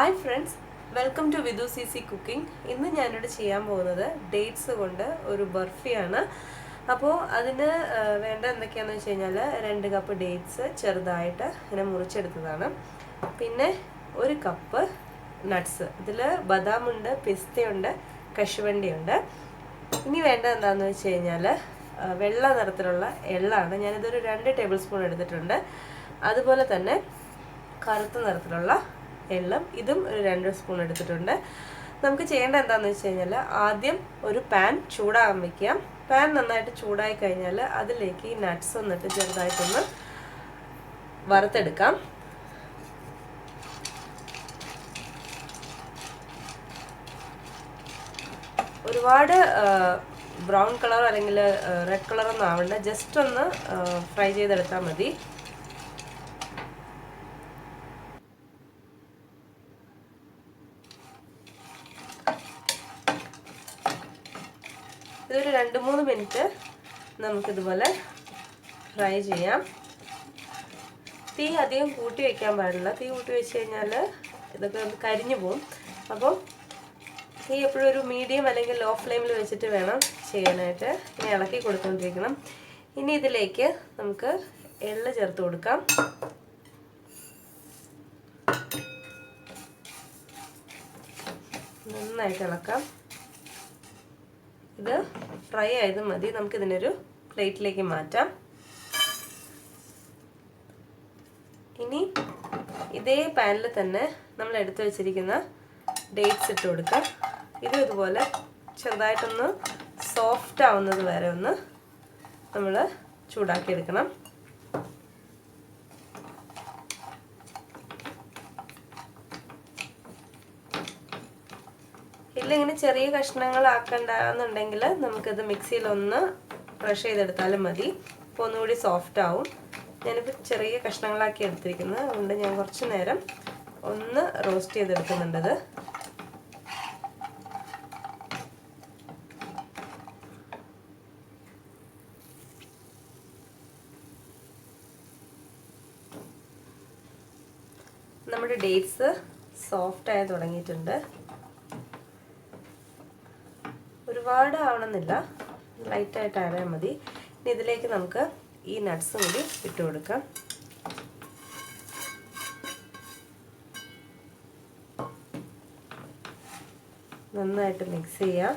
Hi friends, welcome to Vidhu CC cooking. ഇന്ന് ഞാനിവിടെ ചെയ്യാൻ പോകുന്നത് ഡേറ്റ്സ് കൊണ്ട് ഒരു ബർഫിയാണ്. അപ്പോൾ അതിന് വേണ്ട എന്തൊക്കെയാണെന്ന് വെച്ച് കഴിഞ്ഞാൽ 2 കപ്പ് ഡേറ്റ്സ് ചെറുതായിട്ട് ഇങ്ങനെ മുറിച്ചെടുത്തതാണ്. പിന്നെ 1 കപ്പ് നട്ട്സ്, ഇതിൽ ബദാമുണ്ട്, പിസ്തയുണ്ട്, കശുവണ്ടിയുണ്ട്. ഇനി വേണ്ട എന്താണെന്ന് വെച്ച് കഴിഞ്ഞാൽ വെള്ള നിറത്തിലുള്ള എള്ളാണ്. ഞാനിതൊരു 2 ടേബിൾ സ്പൂൺ എടുത്തിട്ടുണ്ട്. അതുപോലെ തന്നെ കറുത്ത നിറത്തിലുള്ള എള്ളും ഇതും ഒരു 2 സ്പൂൺ എടുത്തിട്ടുണ്ട്. നമുക്ക് ചെയ്യേണ്ട എന്താണെന്ന് വെച്ച് കഴിഞ്ഞാൽ ആദ്യം ഒരു പാൻ ചൂടാകാൻ വയ്ക്കാം. പാൻ നന്നായിട്ട് ചൂടായി കഴിഞ്ഞാൽ അതിലേക്ക് ഈ നട്ട്സ് ഒന്നിട്ട് ചെറുതായിട്ടൊന്ന് വറുത്തെടുക്കാം. ഒരുപാട് ബ്രൗൺ കളർ അല്ലെങ്കിൽ റെഡ് കളറൊന്നും ആവണ്ട, ജസ്റ്റ് ഒന്ന് ഫ്രൈ ചെയ്തെടുത്താൽ മതി. ഇതൊരു 2-3 മിനിറ്റ് നമുക്കിതുപോലെ ഫ്രൈ ചെയ്യാം. തീ അധികം കൂട്ടി വയ്ക്കാൻ പാടില്ല. തീ കൂട്ടി വെച്ച് കഴിഞ്ഞാൽ ഇതൊക്കെ കരിഞ്ഞു പോകും. അപ്പോൾ തീ എപ്പോഴും ഒരു മീഡിയം അല്ലെങ്കിൽ ലോ ഫ്ലെയിമിൽ വെച്ചിട്ട് വേണം ചെയ്യാനായിട്ട്. ഇനി ഇളക്കി കൊടുത്തുകൊണ്ടിരിക്കണം. ഇനി ഇതിലേക്ക് നമുക്ക് എള്ള് ചേർത്ത് കൊടുക്കാം. നന്നായിട്ട് ഇളക്കാം. ഇത് ഫ്രൈ ആയത് മതി. നമുക്കിതിനൊരു പ്ലേറ്റിലേക്ക് മാറ്റാം. ഇനി ഇതേ പാനിൽ തന്നെ നമ്മൾ എടുത്തു വെച്ചിരിക്കുന്ന ഡേറ്റ്സ് ഇട്ട് കൊടുക്കാം. ഇതും ഇതുപോലെ ചെറുതായിട്ടൊന്ന് സോഫ്റ്റ് ആവുന്നത് വരെ ഒന്ന് നമ്മൾ ചൂടാക്കിയെടുക്കണം. ഇങ്ങനെ ചെറിയ കഷ്ണങ്ങളാക്കണ്ടെന്നുണ്ടെങ്കിൽ നമുക്കിത് മിക്സിയിലൊന്ന് ക്രഷ് ചെയ്തെടുത്താലും മതി. അപ്പോൾ ഒന്നുകൂടി സോഫ്റ്റ് ആവും. ഞാനിപ്പോൾ ചെറിയ കഷ്ണങ്ങളാക്കി എടുത്തിരിക്കുന്നത്, അതുകൊണ്ട് ഞാൻ കുറച്ച് നേരം ഒന്ന് റോസ്റ്റ് ചെയ്തെടുക്കുന്നുണ്ടത്. നമ്മുടെ ഡേറ്റ്സ് സോഫ്റ്റ് ആയി തുടങ്ങിയിട്ടുണ്ട്. ഒരുപാട് ആവണമെന്നില്ല, ലൈറ്റായിട്ട് ആയാൽ മതി. ഇനി ഇതിലേക്ക് നമുക്ക് ഈ നട്ട്സും കൂടി ഇട്ട് കൊടുക്കാം. നന്നായിട്ട് മിക്സ് ചെയ്യാം.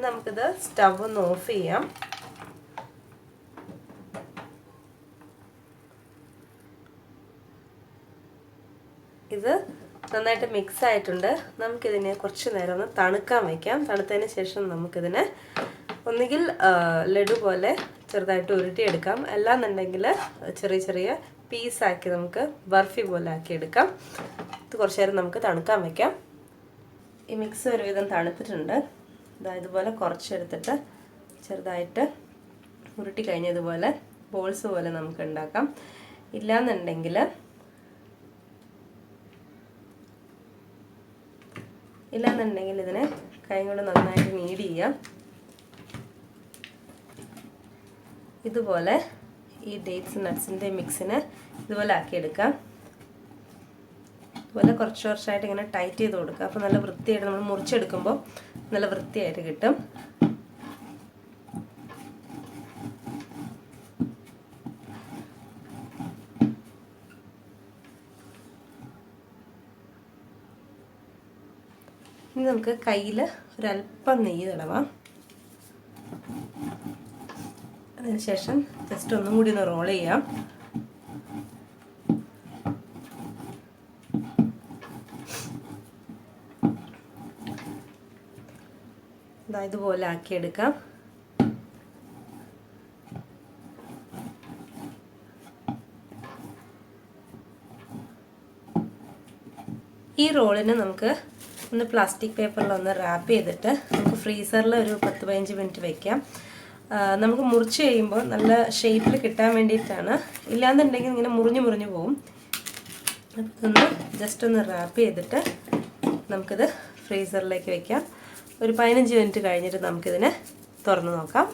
നമുക്കിത് സ്റ്റവ് ഒന്ന് ഓഫ് ചെയ്യാം. ഇത് നന്നായിട്ട് മിക്സ് ആയിട്ടുണ്ട്. നമുക്കിതിനെ കുറച്ച് നേരം ഒന്ന് തണുക്കാൻ വയ്ക്കാം. തണുത്തതിന് ശേഷം നമുക്കിതിനെ ഒന്നുകിൽ ലഡു പോലെ ചെറുതായിട്ട് ഉരുട്ടിയെടുക്കാം, അല്ലാന്നുണ്ടെങ്കിൽ ചെറിയ ചെറിയ പീസാക്കി നമുക്ക് ബർഫി പോലെ ആക്കിയെടുക്കാം. ഇത് കുറച്ച് നേരം നമുക്ക് തണുക്കാൻ വയ്ക്കാം. ഈ മിക്സ് ഒരുവിധം തണുത്തിട്ടുണ്ട്. ഇതുപോലെ കുറച്ചെടുത്തിട്ട് ചെറുതായിട്ട് ഉരുട്ടി കഴിഞ്ഞതുപോലെ ബോൾസ് പോലെ നമുക്ക് ഉണ്ടാക്കാം. ഇല്ലാന്നുണ്ടെങ്കിൽ ഇതിനെ കൈ കൊണ്ട് നന്നായിട്ട് നീഡ് ചെയ്യാം. ഇതുപോലെ ഈ ഡേറ്റ്സ് നട്ട്സിൻ്റെ മിക്സിനെ ഇതുപോലെ ആക്കിയെടുക്കാം. ഇതുപോലെ കുറച്ച് കുറച്ചായിട്ട് ഇങ്ങനെ ടൈറ്റ് ചെയ്ത് കൊടുക്കുക. അപ്പോൾ നല്ല വൃത്തിയായിട്ട് നമ്മൾ മുറിച്ചെടുക്കുമ്പോൾ നല്ല വൃത്തിയായിട്ട് കിട്ടും. ഇനി നമുക്ക് കയ്യിൽ ഒരല്പം നെയ്യ് തടവാം. അതിനുശേഷം ജസ്റ്റ് ഒന്നും കൂടി ഒന്ന് റോൾ ചെയ്യാം. ഇതുപോലെ ആക്കിയെടുക്കാം. ഈ റോളിന് നമുക്ക് ഒന്ന് പ്ലാസ്റ്റിക് പേപ്പറിലൊന്ന് റാപ്പ് ചെയ്തിട്ട് നമുക്ക് ഫ്രീസറിൽ ഒരു 10-15 മിനിറ്റ് വയ്ക്കാം. നമുക്ക് മുറിച്ച് കഴിയുമ്പോൾ നല്ല ഷേപ്പിൽ കിട്ടാൻ വേണ്ടിയിട്ടാണ്. ഇല്ലാന്നുണ്ടെങ്കിൽ ഇങ്ങനെ മുറിഞ്ഞു പോകും. ഒന്ന് ജസ്റ്റ് ഒന്ന് റാപ്പ് ചെയ്തിട്ട് നമുക്കിത് ഫ്രീസറിലേക്ക് വയ്ക്കാം. ഒരു 15 മിനിറ്റ് കഴിഞ്ഞിട്ട് നമുക്കിതിനെ തുറന്ന് നോക്കാം.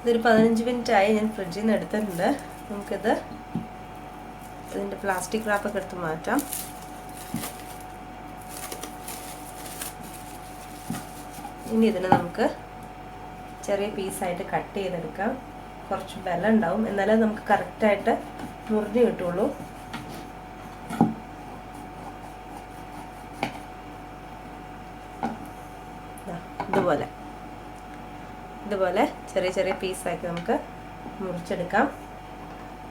ഇതൊരു 15 മിനിറ്റായി ഞാൻ ഫ്രിഡ്ജിൽ നിന്ന് എടുത്തിട്ടുണ്ട്. നമുക്കിത് ഇതിൻ്റെ പ്ലാസ്റ്റിക് റാപ്പൊക്കെ എടുത്ത് മാറ്റാം. ഇനി ഇതിനെ നമുക്ക് ചെറിയ പീസായിട്ട് കട്ട് ചെയ്തെടുക്കാം. കുറച്ച് ബലം ഉണ്ടാവും, എന്നാലേ നമുക്ക് കറക്റ്റായിട്ട് മുറിഞ്ഞ് കിട്ടുള്ളൂ. ഇതുപോലെ ചെറിയ ചെറിയ പീസാക്കി നമുക്ക് മുറിച്ചെടുക്കാം.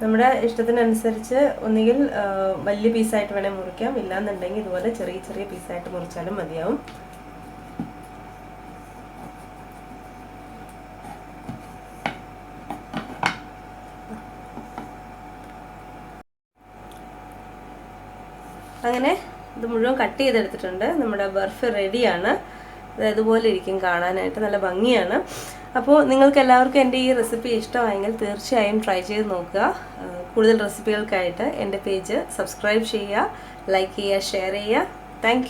നമ്മുടെ ഇഷ്ടത്തിനനുസരിച്ച് ഒന്നുകിൽ വലിയ പീസായിട്ട് വേണേൽ മുറിക്കാം, ഇല്ലാന്നുണ്ടെങ്കിൽ ഇതുപോലെ ചെറിയ ചെറിയ പീസായിട്ട് മുറിച്ചാലും മതിയാവും. അങ്ങനെ ഇത് മുഴുവൻ കട്ട് ചെയ്തെടുത്തിട്ടുണ്ട്. നമ്മുടെ ബർഫി റെഡിയാണ്. ഇതുപോലെ ഇരിക്കും കാണാനായിട്ട്, നല്ല ഭംഗിയാണ്. അപ്പോൾ നിങ്ങൾക്ക് എല്ലാവർക്കും എൻ്റെ ഈ റെസിപ്പി ഇഷ്ടമായെങ്കിൽ തീർച്ചയായും ട്രൈ ചെയ്ത് നോക്കുക. കൂടുതൽ റെസിപ്പികൾക്കായിട്ട് എൻ്റെ പേജ് സബ്സ്ക്രൈബ് ചെയ്യുക, ലൈക്ക് ചെയ്യുക, ഷെയർ ചെയ്യുക. താങ്ക്